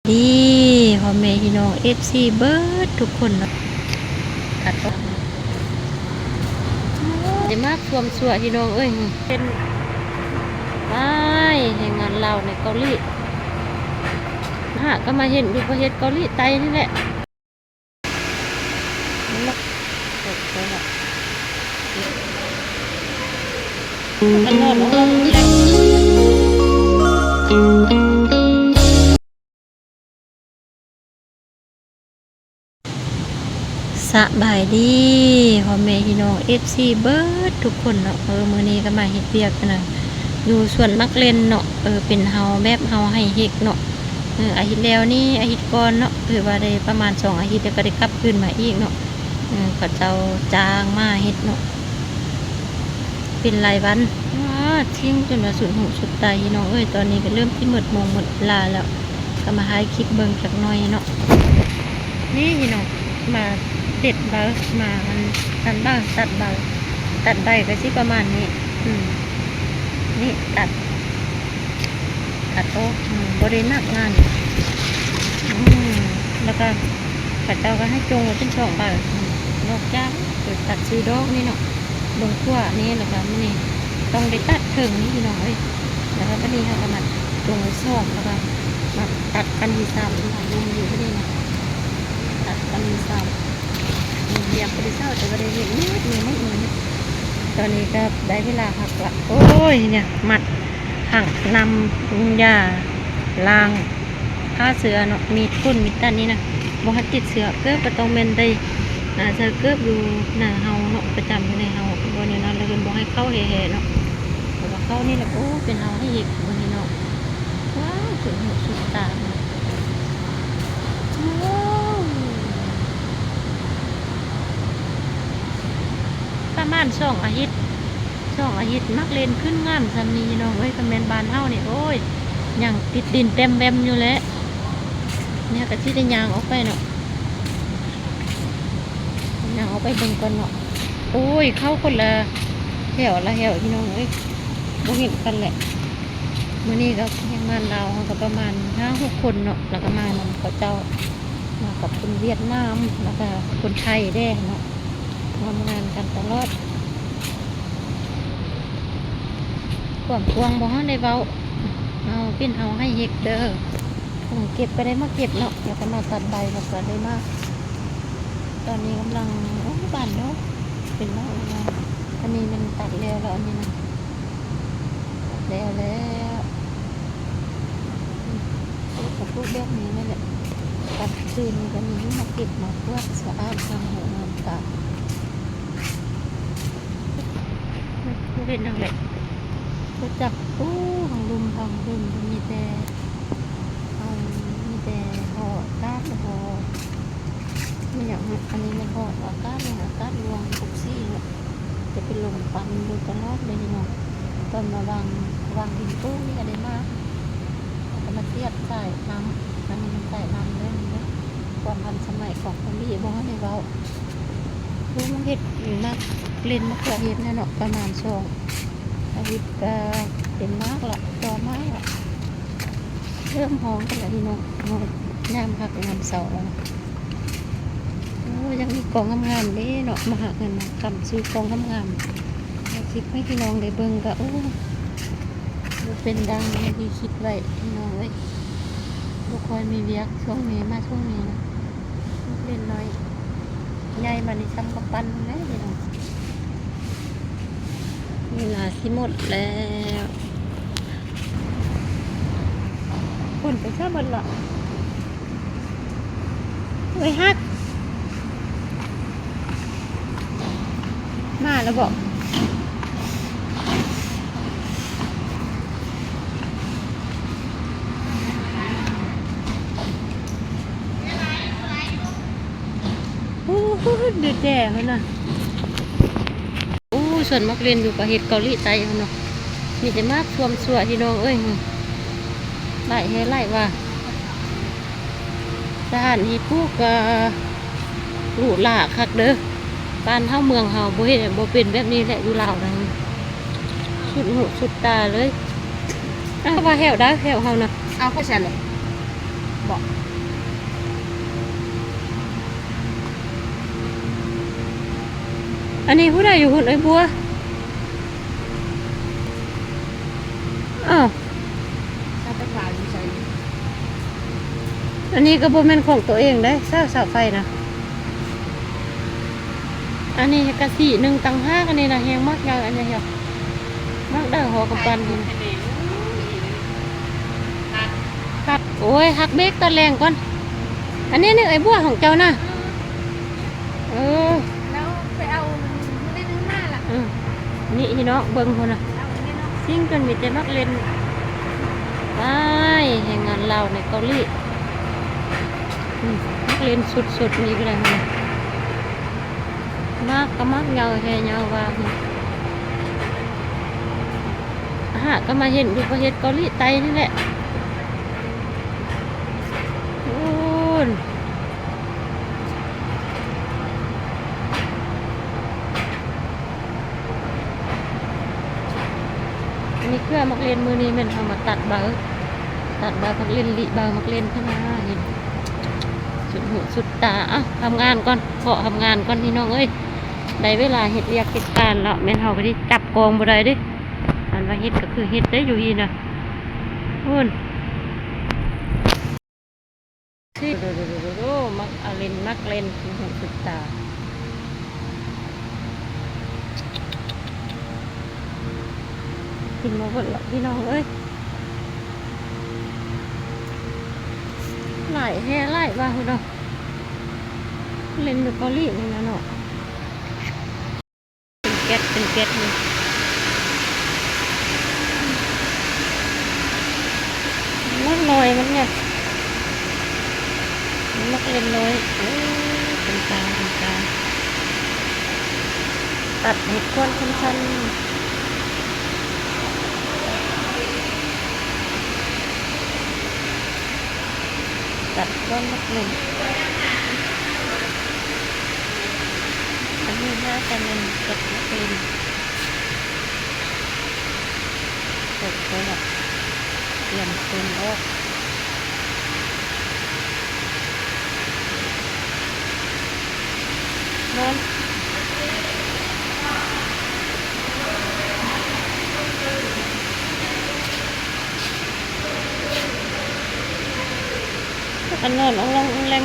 ดีพ่อแม่พี่น้องFCเบิร์ดทุกคนเนาะตัดออกได้มากความสวยพี่น้องเอ้ยเป็นไปแห่งงานเราในเกาหลีก็มาเห็นดูประเทศเกาหลีใต้นี่แหละกันนอนห้องแรสบายดีพ่อแม่พี่น้องFCเบิร์ดทุกคนเนาะมื้อนี้ก็มาเฮ็ดเวียกกันนะอยู่สวนมักเล่นเนาะเป็นเฮาแบบเฮาให้เฮ็ดเนาะอาทิตย์แล้วนี่อาทิตย์ก่อนเนาะคือว่าได้ประมาณ2อาทิตย์แล้วก็ได้กลับคืนมาอีกเนาะเขาเจ้าจ้างมาเฮ็ดเนาะเป็นรายวันทิ้งจนว่าสุดหูสุดตายพี่น้องตอนนี้ก็เริ่มที่หมดโมงหมดเวลาแล้วก็มาให้คลิปเบิ่งจักหน่อยเนาะนี่พี่น้องมาเด็ดใบมามันตัดใบตัดใบก็สิประมาณนี้นี่ตัดโต๊ะบริณักงานแล้วก็ขัดเจ้าก็ให้จงเป็นช่องใบนอกจากตัดซื้อดอกนี่เนาะลงขั้วนี่แล้วก็นี่ต้องได้ตัดถึงนี่พี่น้องแล้วก็นี่ค่ะก็มาจงซ่อมแล้วก็มาตัดกันที่ซ้ำที่ถ่ายรูปอยู่ที่นี่นะตัดกันที่ซ้ำเรียบไปได้เศร้าแต่ก็ได้เห็นนิดไม่เหมือนตอนนี้ก็ได้เวลาหักละโอ้ยเนี่ยมัดหักนำยาล้างผ้าเสือเนาะมีทุ่นมีตันนี่นะบ่ฮัดติดเสือเกือบก็ต้องเป็นได้เสือเกือบอยู่หน้าเฮาเนาะประจำอยู่ในเฮาบ่เนี่ยนะเราเป็นบ่ให้เข้าแห่ๆเนาะแต่ว่าเข้านี่แหละโอ้เป็นเฮาให้เห็ดบ่นี่เนาะว้าวสุดหูสุดตาประมาณ2 อาทิตย์มักเล่นขึ้นงานซำนี้น้องคอมเมนต์บ้านเฮานี่โอ้ยยังติดดินเต็มแบมอยู่แล้วเนี่ยก็สิได้ยางออกไปเนาะยางออกไปเบิ่งก่อนเนาะโอ้ยเข้าคนละแถวพี่น้องบ่เห็นกันแหละมื้อนี้ก็ยังมาลาวเฮาก็ประมาณ5-6 คนเนาะแล้วก็มานำเขาเจ้ามากับคนเวียดนามแล้วก็คนไทยแด้เนาะทำงานกันตลอดความทวงบ่ฮอดได้เว้าเอาเป็นเอาให้เฮ็ดเด้อเก็บไปได้มาเก็บเนาะแล้วก็มาตัดใบแล้วก็ได้มาตอนนี้กำลังบานเนาะเป็นแล้วอันนี้มันตัดแล้วอันนี้นะตัดแล้วกับพวกแบบนี้นั่นแหละตัดคืนกันนี้มาเก็บมาเพื่อสะอาดทำหัวน้ำตาเล่นนั่งแหละก็จับของลุมมีแต่ห่อก้านห่อไม่อย่างอันนี้มันห่อก้านรวงปุกซี่เนี่ยจะเป็นลมปันดูตลอดเลยเนาะตอนมาวางดินตู้นี่อะไรมากก็มาเทียบใส่น้ำอันนี้มันใส่น้ำเลยนะความทันสมัยของคนที่บอกให้เราลูกมันเห็ดอยู่นักเล่นมะเขือเห็ดเนี่ยเนาะประมาณ2 อาทิตย์ก็เป็นมากละต่อไม้ละเริ่มห้องกันแล้วพี่น้องน้ำหักน้ำเสาแล้วโอ้ยังมีกองงามๆนี่เนาะมาหักเงินกำซื้อกองงามๆคลิปให้พี่น้องได้เบิ่งก็โอ้เป็นดังที่คิดไว้พี่น้องบุคคลมีเวียกช่วงนี้นะเป็นน้อยใหญ่บันนี้ซ้ำกับปั้นเลยพี่น้องเวลาที่หมดแล้วคนไปชอบมันหรอเฮ้ยฮักมาแล้วบอกเดือดแด่เขาน่ะส่วนมักเรียนอยู่ประเทศเกาหลีใต้เนาะมีแต่มากท่วมสวยที่น้องไล่ว่าสถานที่ผู้กหรูหราคักเด้อบ้านเฮาเมืองเฮาบ่เฮ็ดบ่เป็นแบบนี้แหละอยู่ลาวนะสุดหูสุดตาเลยว่าแหวได้แหวเฮานะเอาเข้าฉันเลย บอกอันนี้ผู้ใดอยู่หุ่นไอ้บัวอ้าว ถ้าไปขายอยู่ใส่ อันนี้ก็บ่แม่นของตัวเองได้เสาไฟนะอันนี้กะสีหนึ่งตังห้าอันนี้นะแหงมากยาวอันนี้เหรอมากได้หอกับปันนี่นะคัดโอ้ยหักเบรกตะแรงก่อนอันนี้นี่ไอ้บัวของเจ้านะเออ แล้วไปเอาเล่นหน้าล่ะ นี่พี่น้องเบิ่งคนน่ะ เอาเล่นเนาะ ซิ่งกันมีแต่มักเล่นไปแห่งงานเราในเกาหลีมักเล่นสุดๆนี่ก็ได้เลยมากก็มากเงาแห่เงาว่าก็มาเห็นอยู่ประเทศเกาหลีใต้นี่แหละโอ้ยอันนี้เครื่องมักเล่นมือนี้มันเอามาตัดเบามักเล่นลิเบามักเล่นขึ้นมาเห็นสุดหูสุดตาอ่ะทำงานก่อนเกาะทำงานก่อนพี่น้องเอ้ยได้เวลาเฮ็ดเรียกเฮ็ดการแล้วแม่นเฮาก็ได้จับกองบ่ได้เด้อันว่าเฮ็ดก็คือเฮ็ดได้อยู่อีน่ะพุ่นที่ดูมักเล่นมักเล่นสุดหูสุดตากินมาหมดแล้วพี่น้องเอ้ยหลายแห่หลายว่าพุ่นเนาะเล่นอยู่เกาหลีนี่นะเนาะเป็นแก๊สนี่มักลอยมันเนี่ยมักเล่นลอยเป็นตาตัดเห็ดก้อนชั้นๆตัดก้อนมักเล่นอันนี้น่าจะเป็นเก็ดมักเล่นเก็ดไปแบบเปลี่ยนเป็นออกนอนอันนอนองลงองแรง